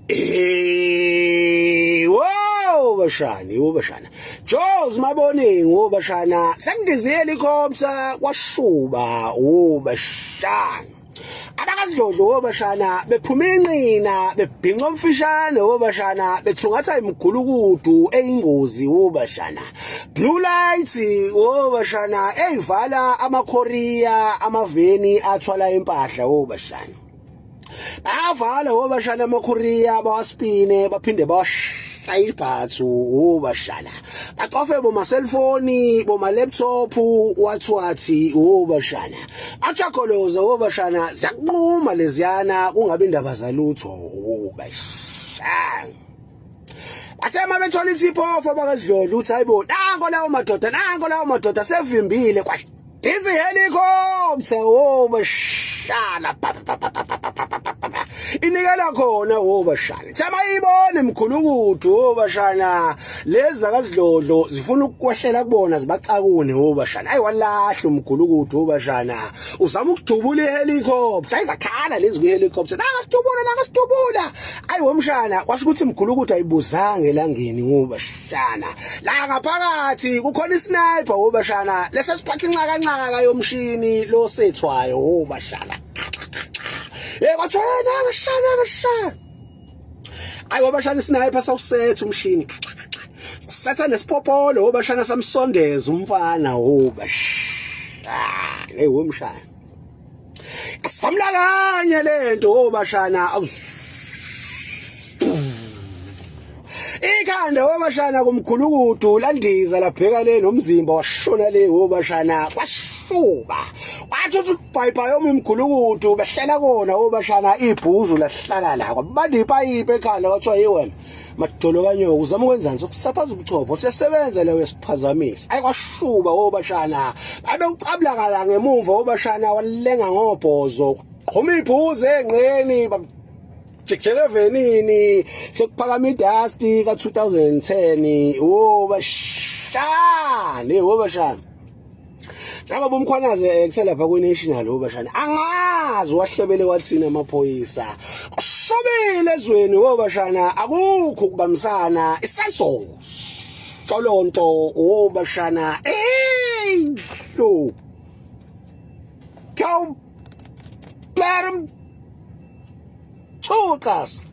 Wow bashana Jaws Maboning bashana sengidize helicopter kwashuba bashana abakazidlodlo bashana bephuma inqina bebhinqa omfishane bashana bethungatha imgulukudu eyingozi bashana blue lights bashana eyivala amaKorea amaveni athwala impahla bashana bavala bashana amaKorea bawaspine baphinde bashaya ibhathu bashana baqofe boma cellphone boma laptop wathi bashana achakoloza bashana ziyanquma leziyana kungabe indaba zalutho bashana athema bethola ithipho abakazidlodla uthi hayibo nango lawo madoda sevimbile kwadizi helicopter bashana inikela khona bashana thema ibone emkhulukudu bashana lezi akazidlodlo zifuna ukukwehlela kubona zibacakune bashana ayi walahla umkhulukudu bashana uzama ukujubula ihelicopter ayizakhala lezi kwihelicopter nangasitubula ayi womshana washo ukuthi imkhulukudu ayibuzanga elangeni bashana la ngaphakathi kukhona isniper bashana lesesiphathi inxaka yomshini lo sethwayo bashana kwathona ngashana ayi bashana isniper sawusetha umshini satha nesipopolo bashana samsondeza umfana bashana womshana samlakanye lento bashana ikhanda bashana kumkhulukudu landiza labheka le nomzimba washona le bashana kwashuba wathi ubhayibhayi omkhulukudu behlela kona bashana ibhuzu lahlakala kwabanda ipayipi ekhanda kwathiwa yiwena madolo kanyoka uzama ukwenzani sokusaphaza ubuchopho siyasebenza leyo yesiphazamisa ayi kwashuba bashana babe ucabulakala ngemuva bashana walenga ngobhozo qhoma ibhuzu engqeni jikjele venini sekuphakama idasti ka 2010 bashana bashana njengoba umkhwanaze kuselapha kwi-national bashana angazi wahlebele wathina amaphoyisa kushobile ezweni bashana akukho ukubambisana isazongo xolonto bashana lo Cow Bottom Talkers.